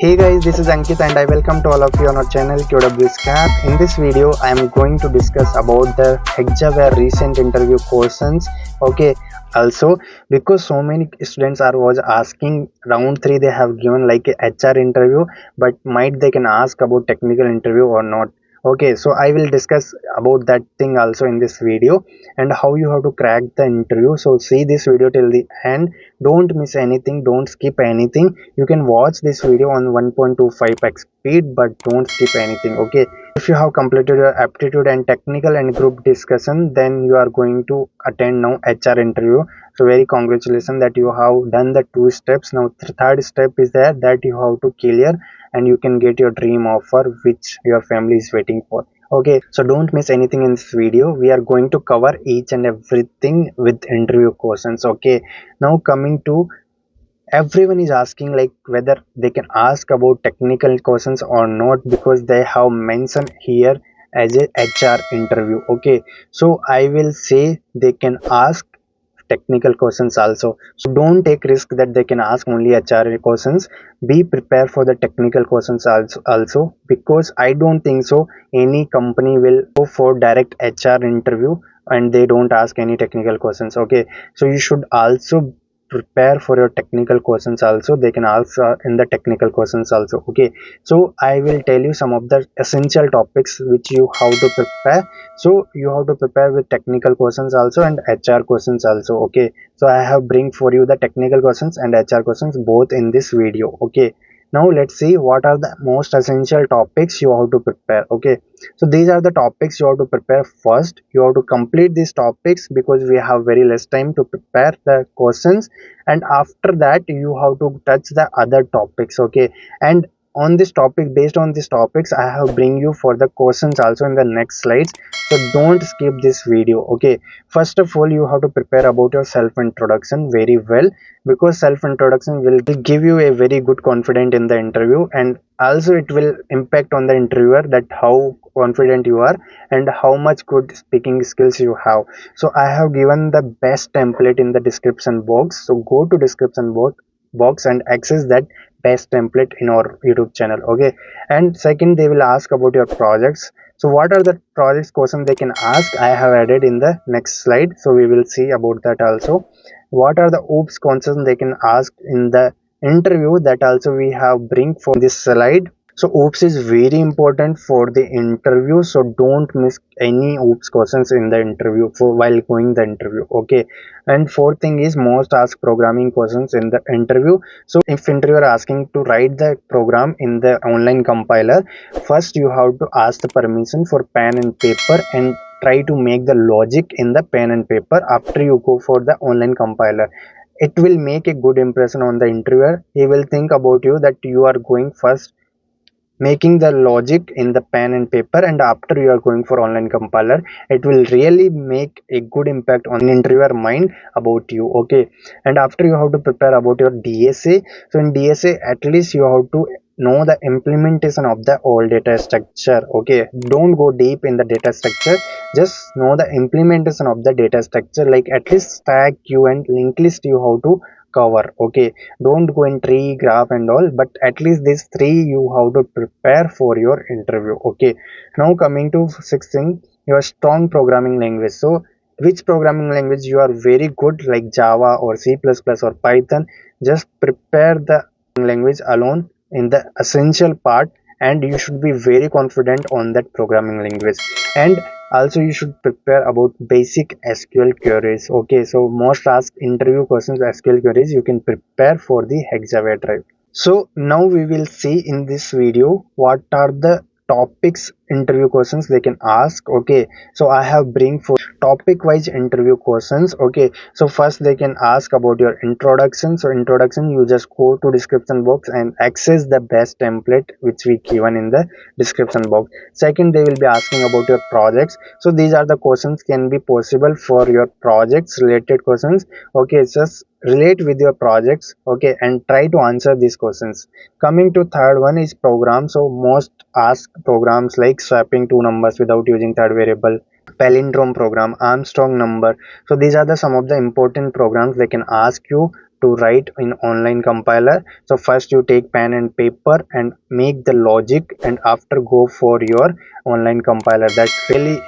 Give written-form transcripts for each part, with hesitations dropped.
Hey guys, this is Ankit and I welcome to all of you on our channel QWSCAP. In this video, I am going to discuss about the Hexaware recent interview questions. Okay, also because so many students was asking round 3 they have given like a HR interview, but might they can ask about technical interview or not. Okay, so I will discuss about that thing also in this video and how you have to crack the interview. So see this video till the end. Don't miss anything, don't skip anything. You can watch this video on 1.25x speed, but don't skip anything. Okay, if you have completed your aptitude and technical and group discussion, then you are going to attend now HR interview. So very congratulations that you have done the 2 steps. Now third step is there that you have to clear and you can get your dream offer which your family is waiting for. Okay, so don't miss anything in this video. We are going to cover each and everything with interview questions. Okay, now coming to, everyone is asking like whether they can ask about technical questions or not, because they have mentioned here as a HR interview. Okay, so I will say they can ask technical questions also, so don't take risk that they can ask only HR questions. Be prepared for the technical questions also, because I don't think so any company will go for direct HR interview and they don't ask any technical questions. Okay, so you should also prepare for your technical questions also. They can ask in the technical questions also. Okay, so I will tell you some of the essential topics which you have to prepare. So you have to prepare with technical questions also and HR questions also. Okay, so I have bring for you the technical questions and HR questions both in this video. Okay, now let's see what are the most essential topics you have to prepare. Okay, so these are the topics you have to prepare. First, you have to complete these topics because we have very less time to prepare the questions, and after that you have to touch the other topics. Okay, and on this topic, based on these topics, I have bring you for the questions also in the next slides, so don't skip this video. Okay, first of all you have to prepare about your self introduction very well, because self introduction will give you a very good confidence in the interview, and also it will impact on the interviewer that how confident you are and how much good speaking skills you have. So I have given the best template in the description box, so go to description box and access that best template in our YouTube channel. Okay, and second they will ask about your projects. So what are the projects question they can ask, I have added in the next slide, so we will see about that also. What are the oops questions they can ask in the interview, that also we have bring for this slide. So oops is very important for the interview, so don't miss any oops questions in the interview for while going the interview. Okay, and fourth thing is most asked programming questions in the interview. So if interviewer asking to write the program in the online compiler, first you have to ask the permission for pen and paper and try to make the logic in the pen and paper after you go for the online compiler. It will make a good impression on the interviewer. He will think about you that you are going first making the logic in the pen and paper, and after you are going for online compiler, it will really make a good impact on interviewer mind about you. Okay, and after you have to prepare about your DSA. So in DSA at least you have to know the implementation of the old data structure. Okay, don't go deep in the data structure, just know the implementation of the data structure, like at least stack, queue and linked list you have to cover. Okay, don't go in tree, graph and all, but at least these three you have to prepare for your interview. Okay, now coming to sixth thing, your strong programming language. So which programming language you are very good, like Java or C++ or Python, just prepare the language alone in the essential part, and you should be very confident on that programming language. And also you should prepare about basic SQL queries. Okay, so most asked interview questions SQL queries you can prepare for the Hexaware drive. So now we will see in this video what are the topics interview questions they can ask. Okay, so I have bring for topic wise interview questions. Okay, so first they can ask about your introduction. So introduction, you just go to description box and access the best template which we given in the description box. Second, they will be asking about your projects. So these are the questions can be possible for your projects related questions. Okay, just relate with your projects. Okay, and try to answer these questions. Coming to third one is program. So most asked programs like swapping two numbers without using third variable, palindrome program, Armstrong number. So these are the some of the important programs they can ask you to write in online compiler. So first you take pen and paper and make the logic, and after go for your online compiler. That really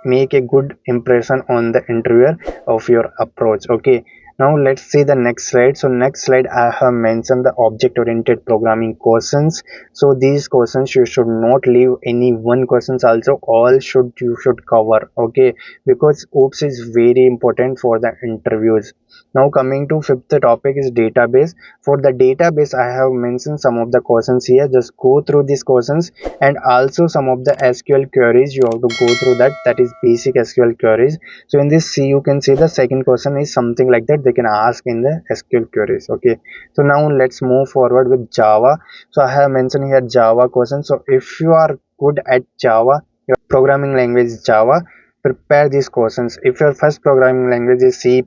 make a good impression on the interviewer of your approach. Okay, now let's see the next slide. So next slide I have mentioned the object oriented programming questions. So these questions you should not leave any one questions, also all should you should cover. Okay, because oops is very important for the interviews. Now coming to fifth topic is database. For the database I have mentioned some of the questions here. Just go through these questions, and also some of the SQL queries you have to go through. That is basic SQL queries. So in this see you can see the second question is something like that they can ask in the SQL queries. Okay, so now let's move forward with Java. So I have mentioned here Java question. So if you are good at Java, your programming language is Java, prepare these questions. If your first programming language is C++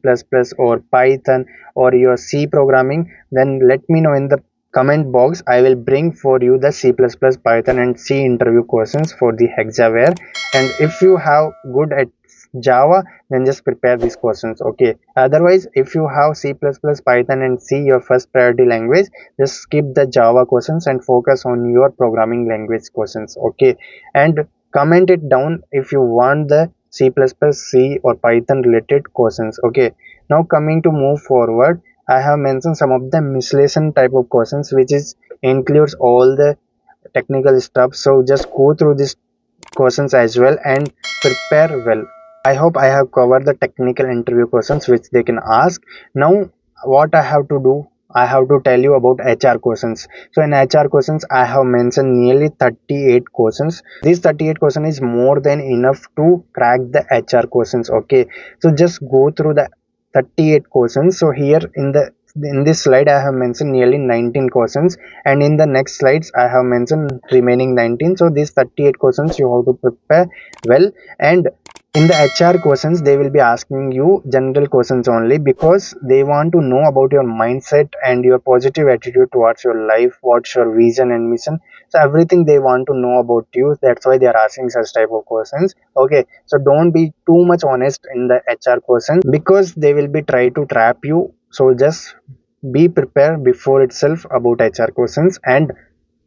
or Python or your C programming, then let me know in the comment box. I will bring for you the C++, Python and C interview questions for the Hexaware. And if you have good at Java, then just prepare these questions. Okay, otherwise if you have C++, Python and C your first priority language, just skip the Java questions and focus on your programming language questions. Okay, and comment it down if you want the C++, C or Python related questions. Okay, now coming to move forward, I have mentioned some of the miscellaneous type of questions which is includes all the technical stuff. So just go through these questions as well and prepare well. I hope I have covered the technical interview questions which they can ask. Now what I have to do, I have to tell you about HR questions. So in HR questions I have mentioned nearly 38 questions. These 38 questions is more than enough to crack the HR questions. Okay, so just go through the 38 questions. So here in this slide I have mentioned nearly 19 questions, and in the next slides I have mentioned remaining 19. So these 38 questions you have to prepare well. And in the HR questions they will be asking you general questions only, because they want to know about your mindset and your positive attitude towards your life, what's your vision and mission. So everything they want to know about you, that's why they are asking such type of questions. Okay, so don't be too much honest in the HR questions, because they will be try to trap you. So just be prepared before itself about HR questions, and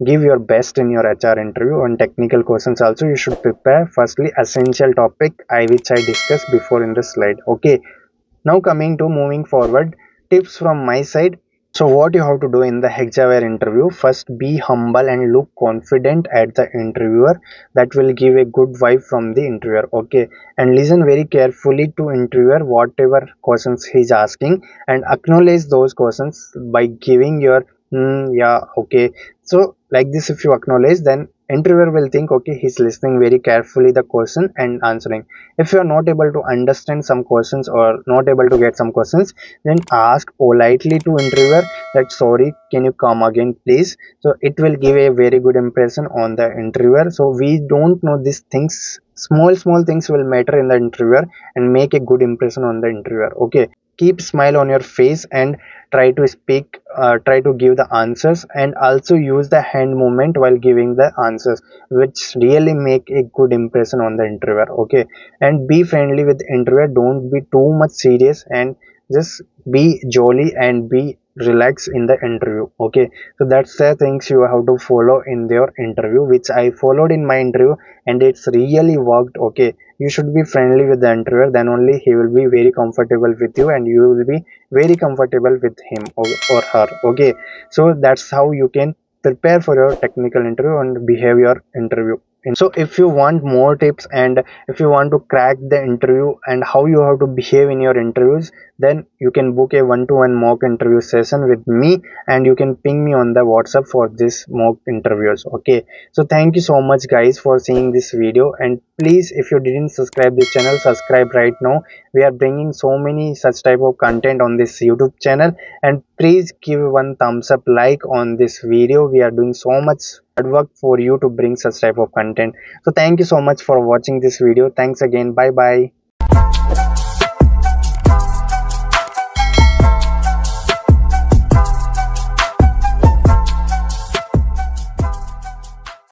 give your best in your HR interview. On technical questions also you should prepare. Firstly essential topic which I discussed before in the slide. Okay, now coming to moving forward, tips from my side. So what you have to do in the Hexaware interview, first be humble and look confident at the interviewer. That will give a good vibe from the interviewer. Okay, and listen very carefully to interviewer whatever questions he's asking, and acknowledge those questions by giving your yeah, okay. So like this if you acknowledge, then interviewer will think okay he's listening very carefully the question and answering. If you are not able to understand some questions or not able to get some questions, then ask politely to interviewer that sorry can you come again please. So it will give a very good impression on the interviewer. So we don't know these things, small things will matter in the interviewer and make a good impression on the interviewer. Okay, keep smile on your face and try to speak, try to give the answers, and also use the hand movement while giving the answers, which really make a good impression on the interviewer. Okay, and be friendly with the interviewer, don't be too much serious, and just be jolly and be relaxed in the interview. Okay, so that's the things you have to follow in your interview, which I followed in my interview and it's really worked. Okay, you should be friendly with the interviewer, then only he will be very comfortable with you and you will be very comfortable with him or her. Okay, so that's how you can prepare for your technical interview and behave your interview. So if you want more tips and if you want to crack the interview and how you have to behave in your interviews, then you can book a one-to-one mock interview session with me, and you can ping me on the WhatsApp for this mock interviews. Okay, so thank you so much guys for seeing this video, and please if you didn't subscribe this channel, subscribe right now. We are bringing so many such type of content on this YouTube channel, and please give one thumbs up like on this video. We are doing so much hard work for you to bring such type of content. So thank you so much for watching this video. Thanks again. Bye bye.